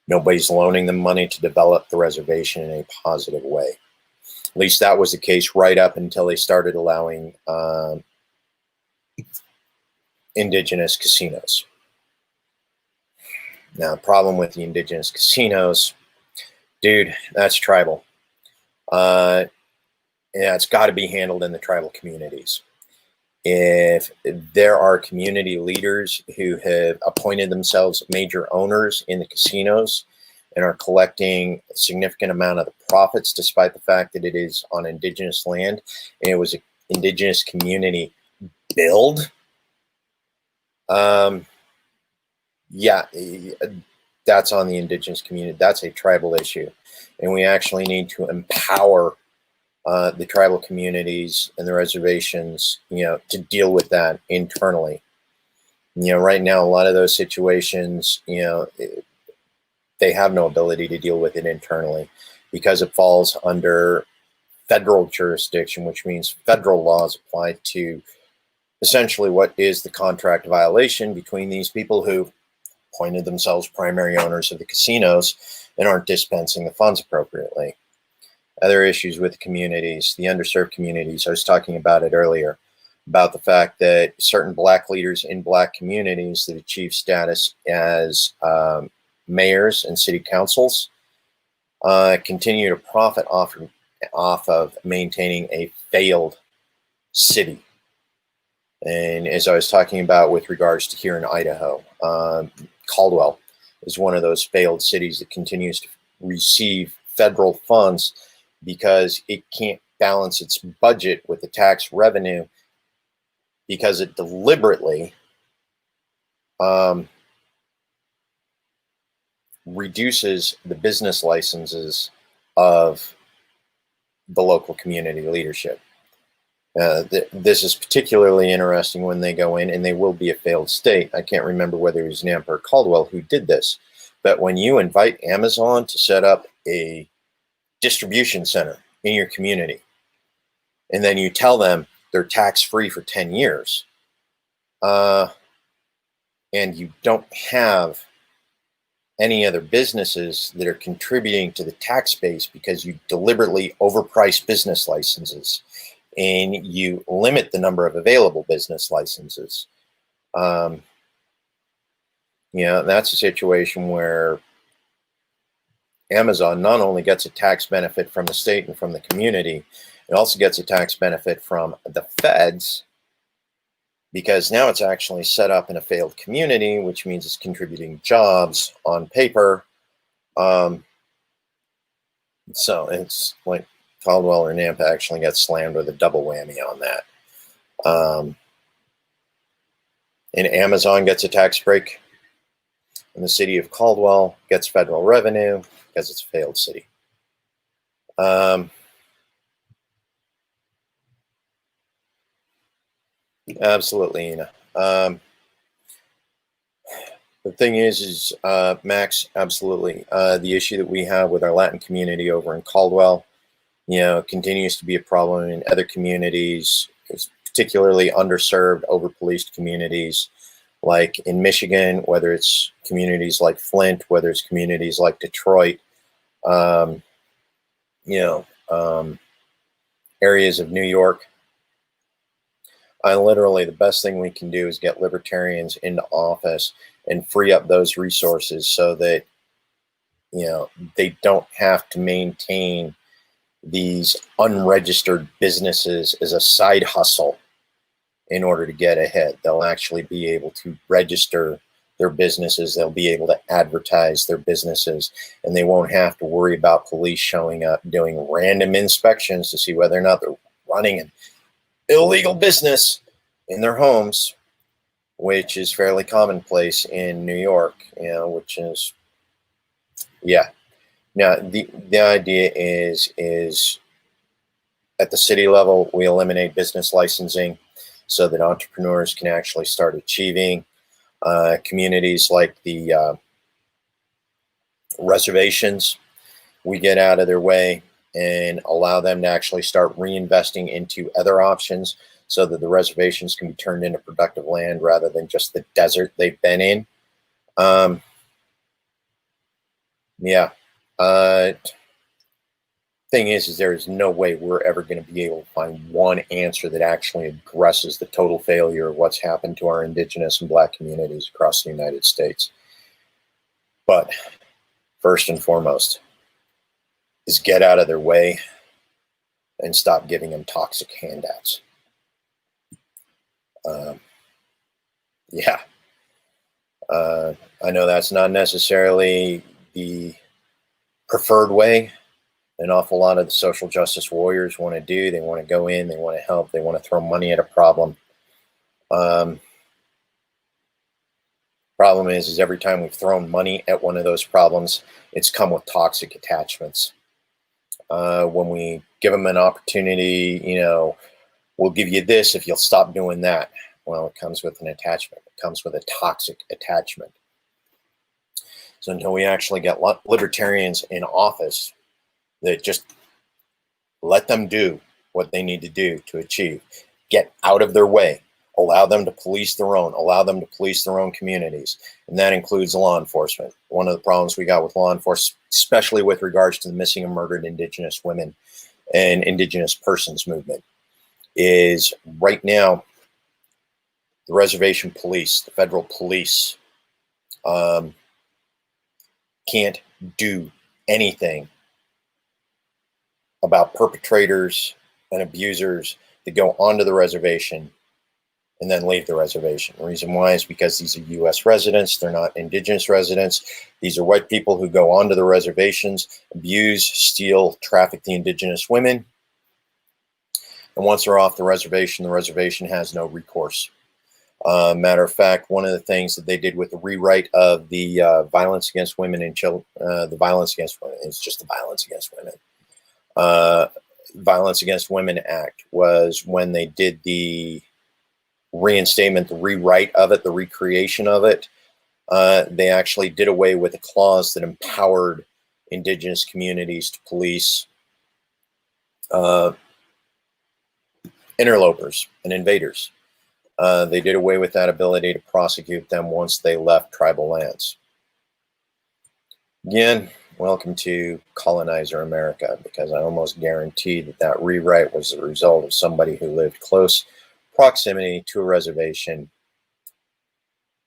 Nobody's loaning them money to develop the reservation in a positive way. At least that was the case right up until they started allowing indigenous casinos. Now, the problem with the indigenous casinos, dude, that's tribal. Yeah, it's got to be handled in the tribal communities. If there are community leaders who have appointed themselves major owners in the casinos and are collecting a significant amount of the profits, despite the fact that it is on indigenous land and it was an indigenous community build, yeah, that's on the indigenous community. That's a tribal issue, and we actually need to empower the tribal communities and the reservations, to deal with that internally. Right now, a lot of those situations, they have no ability to deal with it internally because it falls under federal jurisdiction, which means federal laws apply to essentially what is the contract violation between these people who appointed themselves primary owners of the casinos and aren't dispensing the funds appropriately. Other issues with the communities, the underserved communities, I was talking about it earlier, about the fact that certain Black leaders in Black communities that achieve status as mayors and city councils continue to profit off of maintaining a failed city. And as I was talking about with regards to here in Idaho, Caldwell is one of those failed cities that continues to receive federal funds because it can't balance its budget with the tax revenue because it deliberately reduces the business licenses of the local community leadership. This is particularly interesting when they go in, and they will be a failed state. I can't remember whether it was Nampa or Caldwell who did this, but when you invite Amazon to set up a distribution center in your community, and then you tell them they're tax-free for 10 years, and you don't have any other businesses that are contributing to the tax base because you deliberately overprice business licenses and you limit the number of available business licenses. That's a situation where Amazon not only gets a tax benefit from the state and from the community, it also gets a tax benefit from the feds because now it's actually set up in a failed community, which means it's contributing jobs on paper. So it's like Caldwell or Nampa actually got slammed with a double whammy on that. And Amazon gets a tax break, and the city of Caldwell gets federal revenue because it's a failed city. Absolutely, Ina. The thing is Max, absolutely. The issue that we have with our Latin community over in Caldwell, continues to be a problem in other communities, particularly underserved, overpoliced communities, like in Michigan, whether it's communities like Flint, whether it's communities like Detroit, areas of New York. Literally, the best thing we can do is get libertarians into office and free up those resources so that, they don't have to maintain these unregistered businesses as a side hustle in order to get ahead. They'll actually be able to register their businesses. They'll be able to advertise their businesses, and they won't have to worry about police showing up, doing random inspections to see whether or not they're running an illegal business in their homes, which is fairly commonplace in New York, which is, yeah. Now, the idea is at the city level, we eliminate business licensing so that entrepreneurs can actually start achieving. Communities like the reservations, we get out of their way and allow them to actually start reinvesting into other options so that the reservations can be turned into productive land rather than just the desert they've been in. Yeah. Thing is there is no way we're ever going to be able to find one answer that actually addresses the total failure of what's happened to our indigenous and black communities across the United States. But first and foremost is get out of their way and stop giving them toxic handouts. Yeah. I know that's not necessarily the preferred way an awful lot of the social justice warriors want to do. They want to go in, they want to help, they want to throw money at a problem. Problem is every time we've thrown money at one of those problems, it's come with toxic attachments. When we give them an opportunity, you know, we'll give you this if you'll stop doing that. Well, it comes with an attachment. It comes with a toxic attachment. So until we actually get libertarians in office that just let them do what they need to do to achieve, get out of their way, allow them to police their own, allow them to police their own communities. And that includes law enforcement. One of the problems we got with law enforcement, especially with regards to the missing and murdered indigenous women and indigenous persons movement, is right now the reservation police, the federal police, can't do anything about perpetrators and abusers that go onto the reservation and then leave the reservation. The reason why is because these are U.S. residents. They're not indigenous residents. These are white people who go onto the reservations, abuse, steal, traffic the indigenous women. And once they're off the reservation has no recourse. Matter of fact, one of the things that they did with the rewrite of the violence against women and children, the violence against women, it's just the violence against women. Violence Against Women Act was when they did the reinstatement, the rewrite of it, the recreation of it. They actually did away with a clause that empowered indigenous communities to police interlopers and invaders. They did away with that ability to prosecute them once they left tribal lands. Again, welcome to colonizer America, because I almost guarantee that that rewrite was the result of somebody who lived close proximity to a reservation,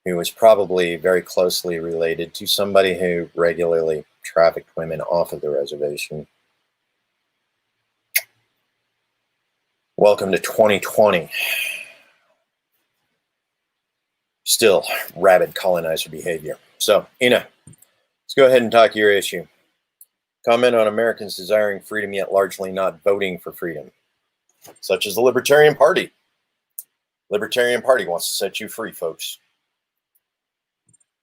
who was probably very closely related to somebody who regularly trafficked women off of the reservation. Welcome to 2020. Still rabid colonizer behavior. So, Ina, let's go ahead and talk your issue. Comment on Americans desiring freedom yet largely not voting for freedom, such as the Libertarian Party. Libertarian Party wants to set you free, folks.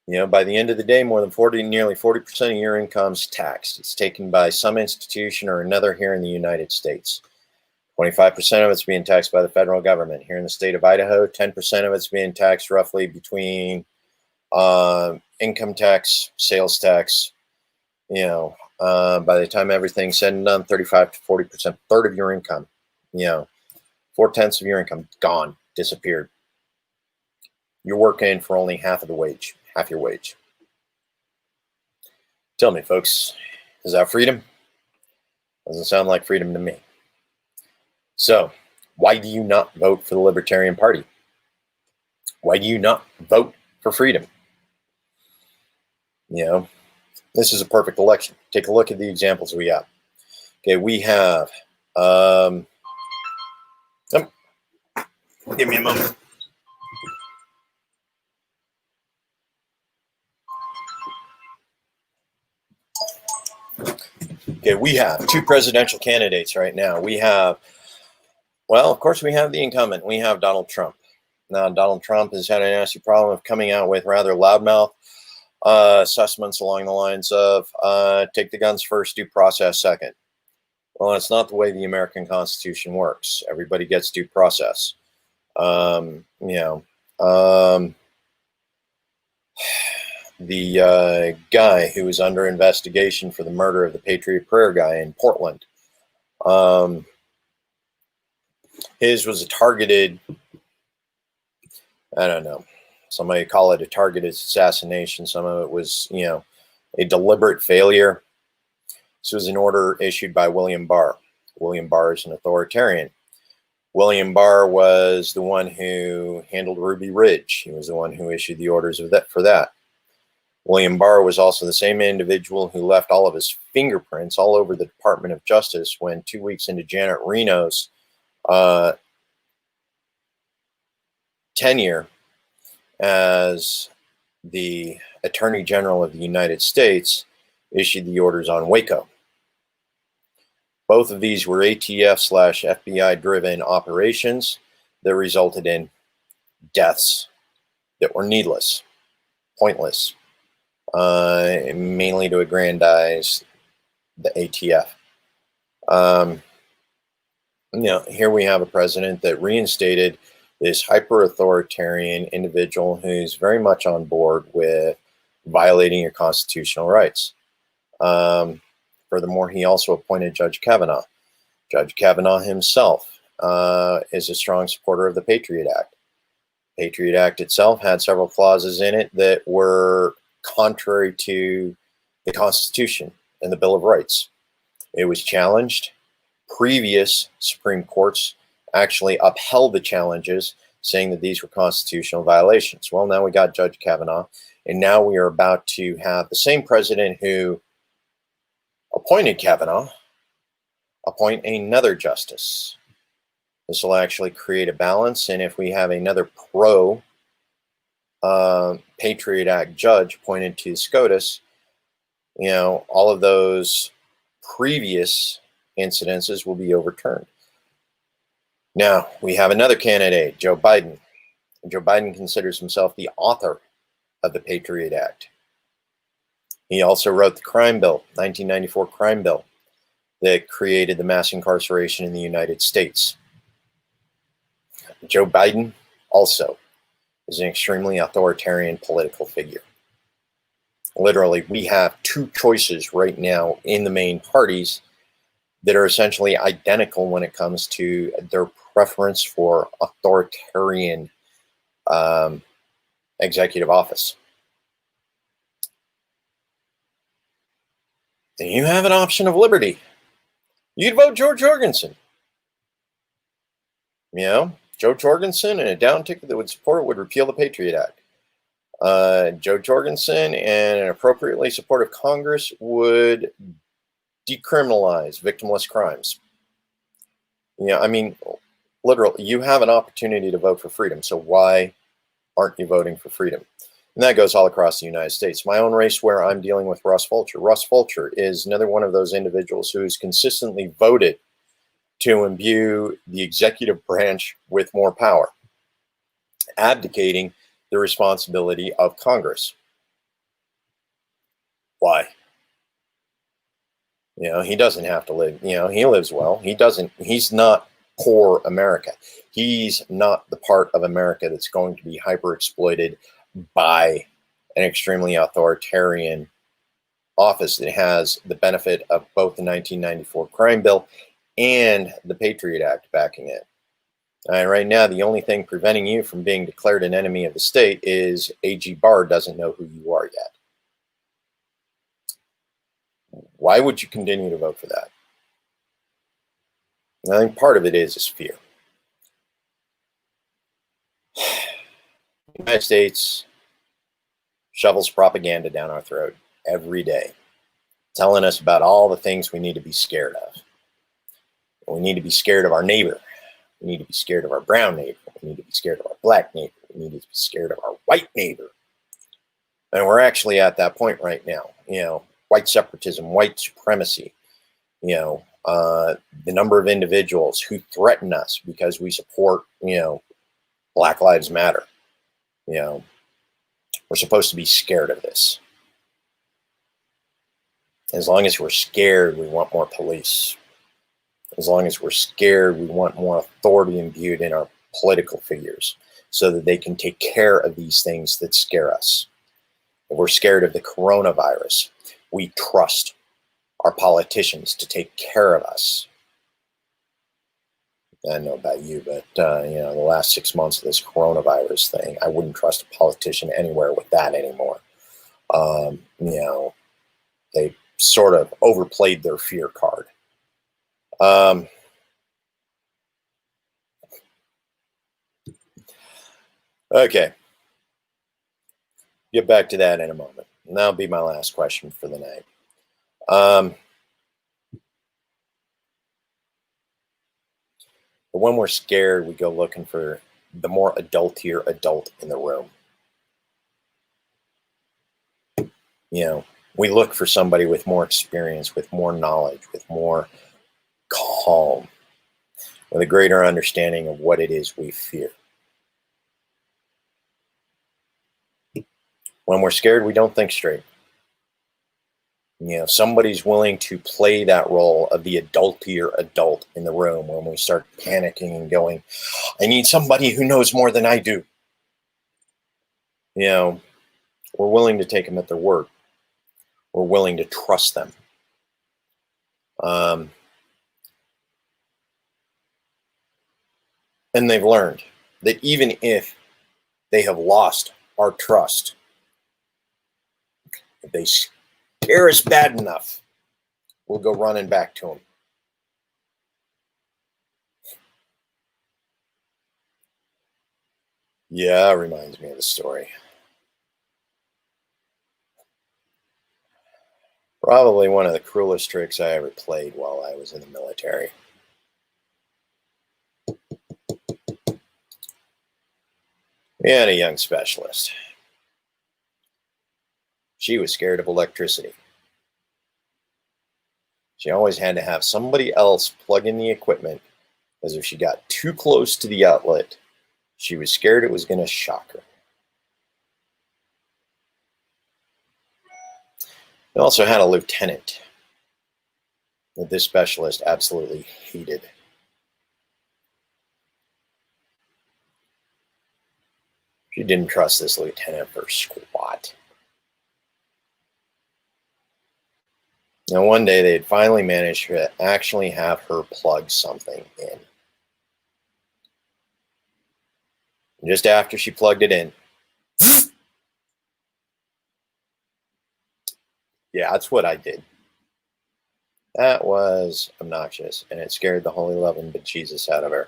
You know, by the end of the day, more than nearly 40% of your income is taxed. It's taken by some institution or another here in the United States. 25% of it's being taxed by the federal government. Here in the state of Idaho, 10% of it's being taxed roughly between income tax, sales tax. You know, by the time everything's said and done, 35 to 40%, third of your income, you know, 4/10 of your income gone, disappeared. You're working for only half of the wage, half your wage. Tell me, folks, is that freedom? Doesn't sound like freedom to me. So, why do you not vote for the Libertarian Party? Why do you not vote for freedom? You know, this is a perfect election. Take a look at the examples we have. Okay, we have, give me a moment. Okay, we have two presidential candidates right now. We have, well, of course, we have the incumbent. We have Donald Trump. Now, Donald Trump has had a nasty problem of coming out with rather loudmouth assessments along the lines of take the guns first, due process second. Well, it's not the way the American Constitution works. Everybody gets due process. The guy who was under investigation for the murder of the Patriot Prayer guy in Portland, his was a targeted, I don't know, somebody call it a targeted assassination. Some of it was, a deliberate failure. This was an order issued by William Barr. William Barr is an authoritarian. William Barr was the one who handled Ruby Ridge. He was the one who issued the orders for that. William Barr was also the same individual who left all of his fingerprints all over the Department of Justice when 2 weeks into Janet Reno's tenure as the Attorney General of the United States issued the orders on Waco. Both of these were ATF/FBI driven operations that resulted in deaths that were needless, pointless, mainly to aggrandize the ATF. Here we have a president that reinstated this hyper-authoritarian individual who's very much on board with violating your constitutional rights. Furthermore, he also appointed Judge Kavanaugh. Judge Kavanaugh himself is a strong supporter of the Patriot Act. The Patriot Act itself had several clauses in it that were contrary to the Constitution and the Bill of Rights. It was challenged. Previous Supreme Courts actually upheld the challenges, saying that these were constitutional violations. Well, now we got Judge Kavanaugh, and now we are about to have the same president who appointed Kavanaugh appoint another justice. This will actually create a balance, and if we have another pro Patriot Act judge appointed to SCOTUS, all of those previous incidences will be overturned. Now, we have another candidate, Joe Biden. Joe Biden considers himself the author of the Patriot Act. He also wrote the crime bill, 1994 crime bill, that created the mass incarceration in the United States. Joe Biden also is an extremely authoritarian political figure. Literally, we have two choices right now in the main parties that are essentially identical when it comes to their preference for authoritarian executive office. And you have an option of liberty. You'd vote George Jorgensen. Joe Jorgensen and a down ticket that would support it would repeal the Patriot Act. Joe Jorgensen and an appropriately supportive Congress would decriminalize victimless crimes. Literally, you have an opportunity to vote for freedom. So why aren't you voting for freedom? And that goes all across the United States. My own race, where I'm dealing with Russ Fulcher. Russ Fulcher is another one of those individuals who's consistently voted to imbue the executive branch with more power, abdicating the responsibility of Congress. Why? He doesn't have to live, he lives well. He's not poor America. He's not the part of America that's going to be hyper exploited by an extremely authoritarian office that has the benefit of both the 1994 crime bill and the Patriot Act backing it. And right now, the only thing preventing you from being declared an enemy of the state is AG Barr doesn't know who you are yet. Why would you continue to vote for that? And I think part of it is fear. The United States shovels propaganda down our throat every day, telling us about all the things we need to be scared of. We need to be scared of our neighbor. We need to be scared of our brown neighbor. We need to be scared of our black neighbor. We need to be scared of our white neighbor. And we're actually at that point right now. White separatism, white supremacy, the number of individuals who threaten us because we support, Black Lives Matter. We're supposed to be scared of this. As long as we're scared, we want more police. As long as we're scared, we want more authority imbued in our political figures so that they can take care of these things that scare us. If we're scared of the coronavirus, we trust our politicians to take care of us. I don't know about you, but the last 6 months of this coronavirus thing, I wouldn't trust a politician anywhere with that anymore. They sort of overplayed their fear card. Okay. Get back to that in a moment. And that'll be my last question for the night. But when we're scared, we go looking for the more adultier adult in the room. We look for somebody with more experience, with more knowledge, with more calm, with a greater understanding of what it is we fear. When we're scared, we don't think straight. Somebody's willing to play that role of the adultier adult in the room when we start panicking and going, I need somebody who knows more than I do. We're willing to take them at their word. We're willing to trust them. And they've learned that even if they have lost our trust, if they scare us bad enough, we'll go running back to them. Yeah, it reminds me of the story. Probably one of the cruelest tricks I ever played while I was in the military. We had a young specialist. She was scared of electricity. She always had to have somebody else plug in the equipment, as if she got too close to the outlet, she was scared it was going to shock her. We also had a lieutenant that this specialist absolutely hated. She didn't trust this lieutenant for squat. Now, one day they had finally managed to actually have her plug something in. And just after she plugged it in, yeah, that's what I did. That was obnoxious, and it scared the holy loving bejesus out of her.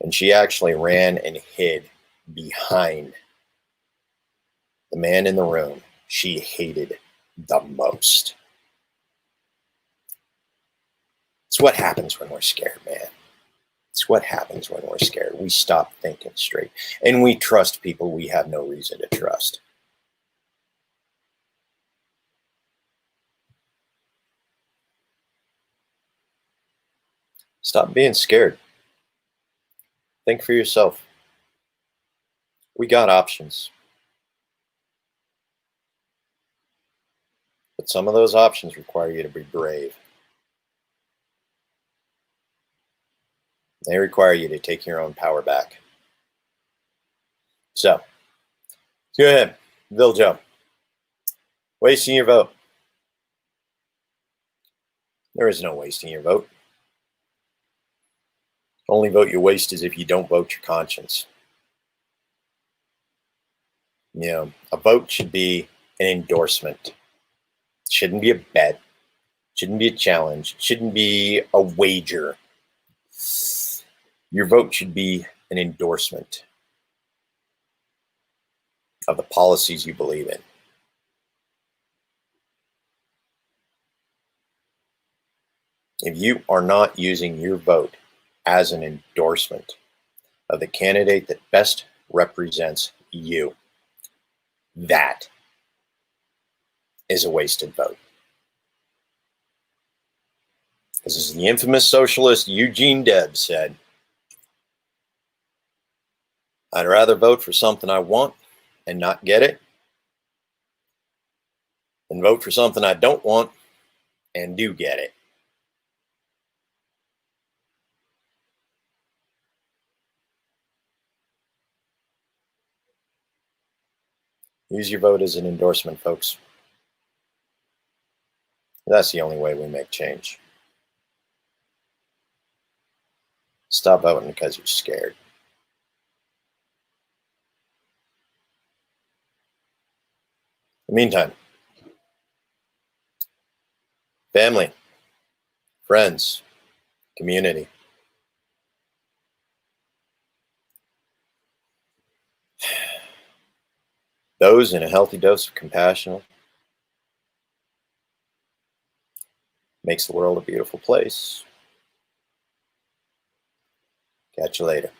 And she actually ran and hid behind the man in the room she hated the most. It's what happens when we're scared, man. It's what happens when we're scared. We stop thinking straight, and we trust people we have no reason to trust. Stop being scared. Think for yourself. We got options. But some of those options require you to be brave. They require you to take your own power back. So, go ahead, Bill Joe. Wasting your vote. There is no wasting your vote. Only vote you waste is if you don't vote your conscience. A vote should be an endorsement. It shouldn't be a bet. It shouldn't be a challenge. It shouldn't be a wager. Your vote should be an endorsement of the policies you believe in. If you are not using your vote as an endorsement of the candidate that best represents you, that is a wasted vote. This is the infamous socialist Eugene Debs said, I'd rather vote for something I want and not get it than vote for something I don't want and do get it. Use your vote as an endorsement, folks. That's the only way we make change. Stop voting because you're scared. In the meantime, family, friends, community. Those in a healthy dose of compassion makes the world a beautiful place. Catch you later.